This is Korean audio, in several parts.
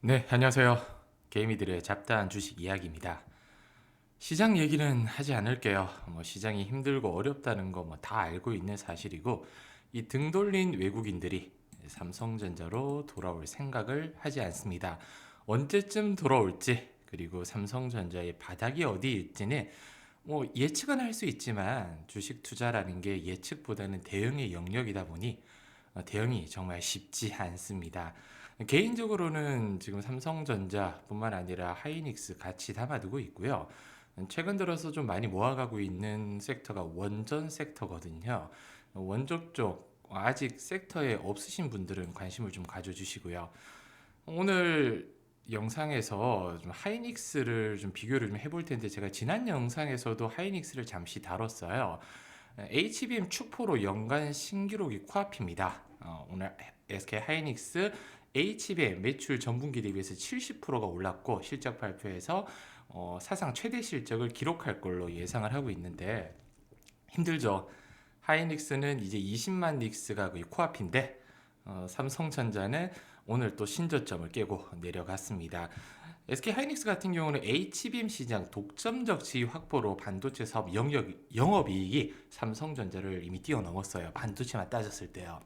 네, 안녕하세요. 개미들의 잡다한 주식 이야기입니다. 시장 얘기는 하지 않을게요. 시장이 힘들고 어렵다는 거 다 알고 있는 사실이고, 이 등 돌린 외국인들이 삼성전자로 돌아올 생각을 하지 않습니다. 언제쯤 돌아올지, 그리고 삼성전자의 바닥이 어디일지는 예측은 할 수 있지만 주식 투자라는 게 예측보다는 대응의 영역이다 보니 대응이 정말 쉽지 않습니다. 개인적으로는 지금 삼성전자뿐만 아니라 하이닉스 같이 담아두고 있고요. 최근 들어서 좀 많이 모아가고 있는 섹터가 원전 섹터거든요. 원전 쪽 아직 섹터에 없으신 분들은 관심을 좀 가져주시고요. 오늘 영상에서 좀 하이닉스를 좀 비교를 좀 해볼 텐데, 제가 지난 영상에서도 하이닉스를 잠시 다뤘어요. HBM 축포로 연간 신기록이 코앞입니다. 오늘 SK 하이닉스 HBM 매출 전분기 대비해서 70%가 올랐고, 실적 발표에서 사상 최대 실적을 기록할 걸로 예상을 하고 있는데, 힘들죠. 하이닉스는 이제 20만 닉스가 거의 코앞인데, 삼성전자는 오늘 또 신저점을 깨고 내려갔습니다. SK 하이닉스 같은 경우는 HBM 시장 독점적 지위 확보로 반도체 사업 영업이익이 삼성전자를 이미 뛰어넘었어요. 반도체만 따졌을 때요.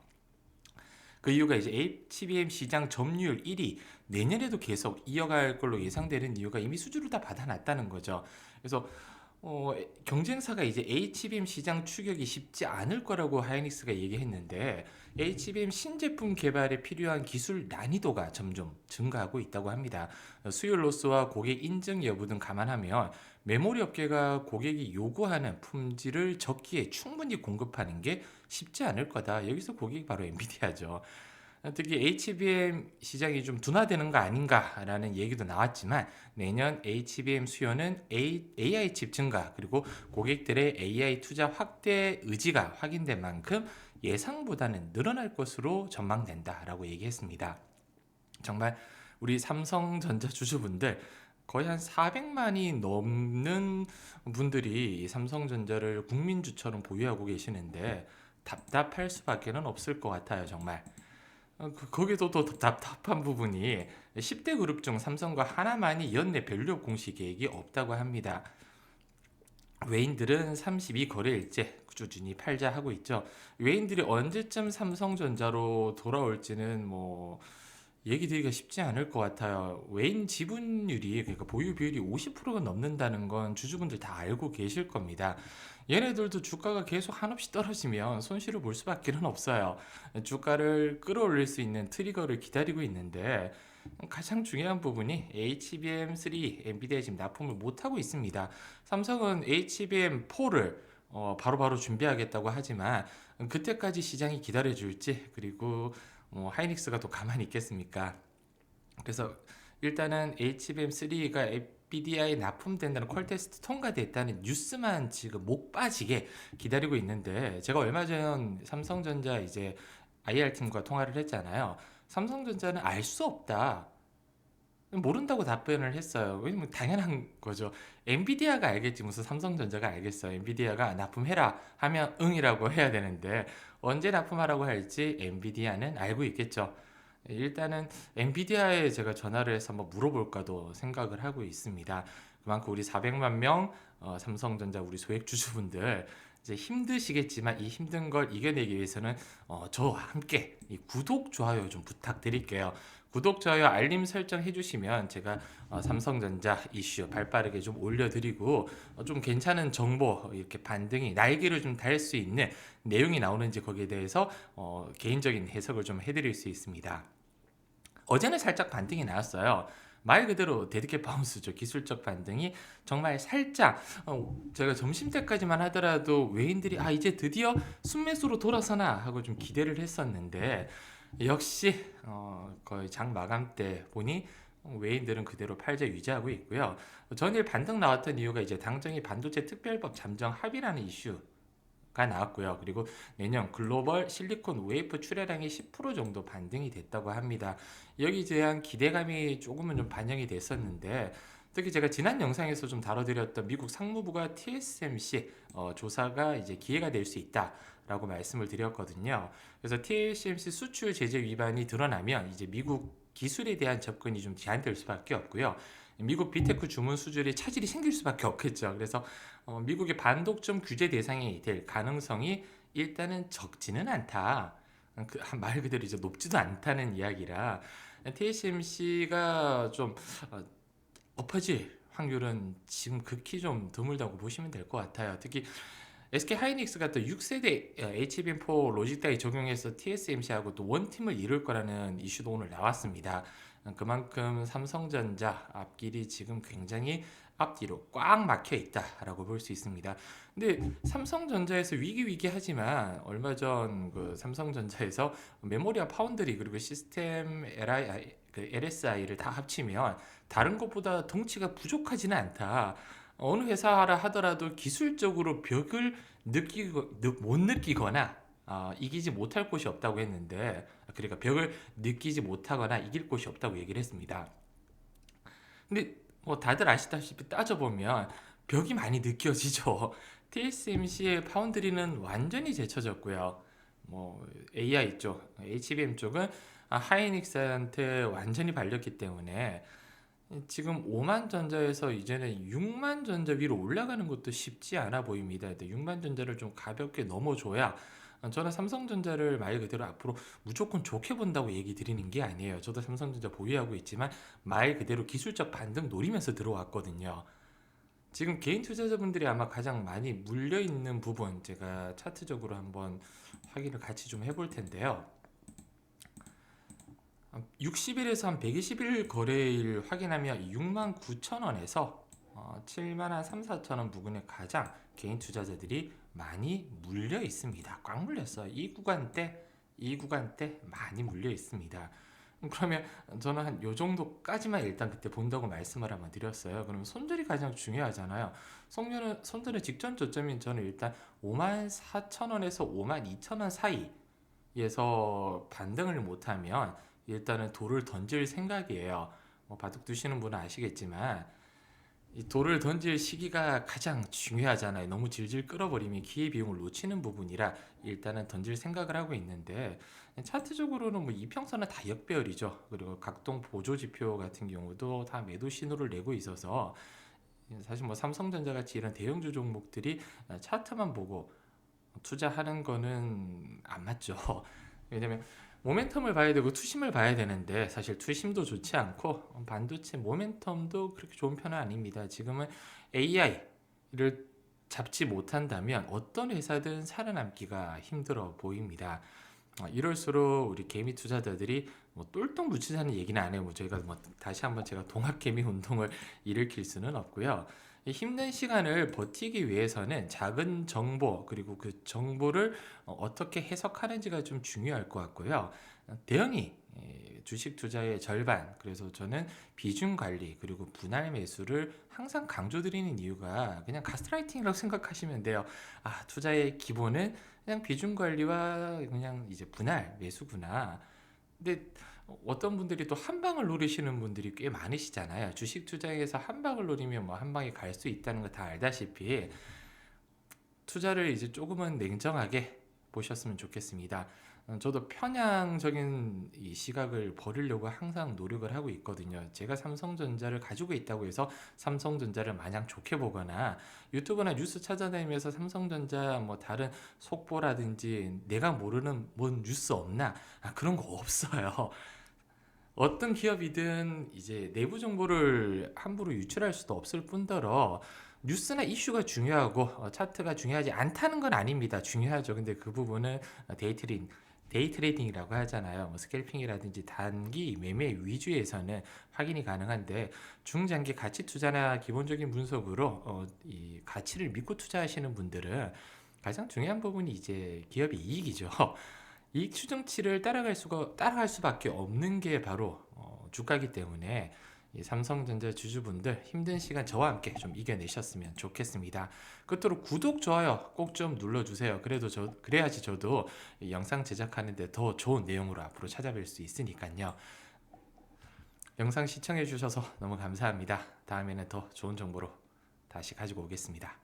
그 이유가 이제 HBM 시장 점유율 1위 내년에도 계속 이어갈 걸로 예상되는 이유가 이미 수주를 다 받아놨다는 거죠. 그래서 경쟁사가 이제 HBM 시장 추격이 쉽지 않을 거라고 하이닉스가 얘기했는데, HBM 신제품 개발에 필요한 기술 난이도가 점점 증가하고 있다고 합니다. 수율 로스와 고객 인증 여부 등 감안하면 메모리 업계가 고객이 요구하는 품질을 적기에 충분히 공급하는 게 쉽지 않을 거다. 여기서 고객이 바로 엔비디아죠. 특히 HBM 시장이 좀 둔화되는 거 아닌가라는 얘기도 나왔지만, 내년 HBM 수요는 AI 칩 증가, 그리고 고객들의 AI 투자 확대 의지가 확인된 만큼 예상보다는 늘어날 것으로 전망된다라고 얘기했습니다. 정말 우리 삼성전자 주주분들 거의 한 400만이 넘는 분들이 삼성전자를 국민주처럼 보유하고 계시는데, 답답할 수밖에는 없을 것 같아요, 정말. 거기도 또 답답한 부분이 10대 그룹 중 삼성과 하나만이 연내 밸류업 공시 계획이 없다고 합니다. 외인들은 32 거래일째 꾸준히 팔자 하고 있죠. 외인들이 언제쯤 삼성전자로 돌아올지는 얘기 드리기가 쉽지 않을 것 같아요. 외인 지분율이, 그러니까 보유 비율이 50%가 넘는다는 건 주주분들 다 알고 계실 겁니다. 얘네들도 주가가 계속 한없이 떨어지면 손실을 볼 수밖에 없어요. 주가를 끌어올릴 수 있는 트리거를 기다리고 있는데, 가장 중요한 부분이 HBM3 엔비디아 지금 납품을 못하고 있습니다. 삼성은 HBM4를 바로바로 준비하겠다고 하지만, 그때까지 시장이 기다려줄지, 그리고 하이닉스가 또 가만히 있겠습니까? 그래서 일단은 HBM3가 NVIDIA에 납품된다는 퀄 테스트 통과됐다는 뉴스만 지금 목 빠지게 기다리고 있는데, 제가 얼마 전 삼성전자 이제 IR 팀과 통화를 했잖아요. 삼성전자는 알 수 없다, 모른다고 답변을 했어요. 왜냐면 당연한 거죠. 엔비디아가 알겠지 무슨 삼성전자가 알겠어요. 엔비디아가 납품해라 하면 응이라고 해야 되는데, 언제 납품하라고 할지 엔비디아는 알고 있겠죠. 일단은 엔비디아에 제가 전화를 해서 한번 물어볼까도 생각을 하고 있습니다. 그만큼 우리 400만 명 삼성전자 우리 소액 주주분들 이제 힘드시겠지만, 이 힘든 걸 이겨내기 위해서는 저와 함께 이 구독, 좋아요 좀 부탁드릴게요. 구독, 좋아요, 알림 설정 해주시면 제가 삼성전자 이슈 발빠르게 좀 올려드리고, 좀 괜찮은 정보, 이렇게 반등이 날개를 좀 달 수 있는 내용이 나오는지 거기에 대해서 개인적인 해석을 좀 해드릴 수 있습니다. 어제는 살짝 반등이 나왔어요. 말 그대로 데드캣 바운스죠. 기술적 반등이 정말 살짝, 제가 점심때까지만 하더라도 외인들이 이제 드디어 순매수로 돌아서나 하고 좀 기대를 했었는데, 역시 거의 장 마감 때 보니 외인들은 그대로 팔자 유지하고 있고요. 전일 반등 나왔던 이유가 이제 당정이 반도체 특별법 잠정 합의라는 이슈가 나왔고요. 그리고 내년 글로벌 실리콘 웨이프 출하량이 10% 정도 반등이 됐다고 합니다. 여기에 대한 기대감이 조금은 좀 반영이 됐었는데, 특히 제가 지난 영상에서 좀 다뤄드렸던 미국 상무부가 TSMC 조사가 이제 기회가 될 수 있다라고 말씀을 드렸거든요. 그래서 TSMC 수출 제재 위반이 드러나면 이제 미국 기술에 대한 접근이 좀 제한될 수밖에 없고요. 미국 비테크 주문 수준에 차질이 생길 수밖에 없겠죠. 그래서 미국의 반독점 규제 대상이 될 가능성이 일단은 적지는 않다. 말 그대로 이제 높지도 않다는 이야기라 TSMC가 좀 어, 엎어질 확률은 지금 극히 좀 드물다고 보시면 될 것 같아요. 특히 SK 하이닉스가 또 6세대 HBM4 로직 다이 적용해서 TSMC하고 또 원팀을 이룰 거라는 이슈도 오늘 나왔습니다. 그만큼 삼성전자 앞길이 지금 굉장히 앞뒤로 꽉 막혀 있다라고 볼 수 있습니다. 근데 삼성전자에서 위기하지만 얼마 전 그 삼성전자에서 메모리와 파운드리 그리고 시스템 LSI를 다 합치면 다른 것보다 덩치가 부족하지는 않다. 어느 회사라 하더라도 기술적으로 벽을 못 느끼거나 이기지 못할 곳이 없다고 했는데, 그러니까 벽을 느끼지 못하거나 이길 곳이 없다고 얘기를 했습니다. 근데 뭐 다들 아시다시피 따져보면 벽이 많이 느껴지죠. TSMC의 파운드리는 완전히 제쳐졌고요. 뭐 AI 쪽, HBM 쪽은 하이닉스한테 완전히 발렸기 때문에 지금 5만 전자에서 이제는 6만 전자 위로 올라가는 것도 쉽지 않아 보입니다. 6만 전자를 좀 가볍게 넘어줘야 저는 삼성전자를 말 그대로 앞으로 무조건 좋게 본다고 얘기 드리는 게 아니에요. 저도 삼성전자 보유하고 있지만 말 그대로 기술적 반등 노리면서 들어왔거든요. 지금 개인 투자자분들이 아마 가장 많이 물려 있는 부분 제가 차트적으로 한번 확인을 같이 좀 해볼 텐데요. 60일에서 한 120일 거래일 확인하면 6만 9천 원에서 7만 한 3, 4천 원 부근에 가장 개인 투자자들이 많이 물려 있습니다. 꽉 물렸어요. 이 구간대 많이 물려 있습니다. 그러면 저는 한 요 정도까지만 일단 그때 본다고 말씀을 한번 드렸어요. 그러면 손절이 가장 중요하잖아요. 손절의 직전 저점인 저는 일단 5만 4천 원에서 5만 2천 원 사이에서 반등을 못하면 일단은 돌을 던질 생각이에요. 뭐 바둑 두시는 분은 아시겠지만 이 돌을 던질 시기가 가장 중요하잖아요. 너무 질질 끌어버리면 기회비용을 놓치는 부분이라 일단은 던질 생각을 하고 있는데, 차트적으로는 뭐 이평선은 다 역배열이죠. 그리고 각동 보조지표 같은 경우도 다 매도 신호를 내고 있어서 사실 뭐 삼성전자 같이 이런 대형주 종목들이 차트만 보고 투자하는 거는 안 맞죠. 왜냐면 모멘텀을 봐야 되고 투심을 봐야 되는데 사실 투심도 좋지 않고 반도체 모멘텀도 그렇게 좋은 편은 아닙니다. 지금은 AI를 잡지 못한다면 어떤 회사든 살아남기가 힘들어 보입니다. 이럴수록 우리 개미 투자자들이 뭐 똘똘 묻히자는 얘기는 안 해요. 뭐 저희가 뭐 다시 한번 제가 동학 개미 운동을 일으킬 수는 없고요. 이 힘든 시간을 버티기 위해서는 작은 정보 그리고 그 정보를 어떻게 해석하는지가 좀 중요할 것 같고요. 대응이 주식 투자의 절반. 그래서 저는 비중 관리 그리고 분할 매수를 항상 강조드리는 이유가 그냥 가스라이팅이라고 생각하시면 돼요. 투자의 기본은 그냥 비중 관리와 그냥 이제 분할 매수구나. 근데 어떤 분들이 또 한 방을 노리시는 분들이 꽤 많으시잖아요. 주식 투자에서 한 방을 노리면 뭐 한 방에 갈 수 있다는 거 다 알다시피 투자를 이제 조금은 냉정하게 보셨으면 좋겠습니다. 저도 편향적인 이 시각을 버리려고 항상 노력을 하고 있거든요. 제가 삼성전자를 가지고 있다고 해서 삼성전자를 마냥 좋게 보거나 유튜브나 뉴스 찾아다니면서 삼성전자 뭐 다른 속보라든지 내가 모르는 뭔 뉴스 없나? 그런 거 없어요. 어떤 기업이든 이제 내부 정보를 함부로 유출할 수도 없을 뿐더러 뉴스나 이슈가 중요하고 차트가 중요하지 않다는 건 아닙니다. 중요하죠. 근데 그 부분은 데이 트레이딩이라고 하잖아요. 뭐 스캘핑이라든지 단기 매매 위주에서는 확인이 가능한데 중장기 가치 투자나 기본적인 분석으로 이 가치를 믿고 투자하시는 분들은 가장 중요한 부분이 이제 기업의 이익이죠. 이익 추정치를 따라갈 수밖에 없는 게 바로 주가이기 때문에 이 삼성전자 주주분들 힘든 시간 저와 함께 좀 이겨내셨으면 좋겠습니다. 끝으로 구독, 좋아요 꼭 좀 눌러주세요. 그래야지 저도 이 영상 제작하는데 더 좋은 내용으로 앞으로 찾아뵐 수 있으니까요. 영상 시청해 주셔서 너무 감사합니다. 다음에는 더 좋은 정보로 다시 가지고 오겠습니다.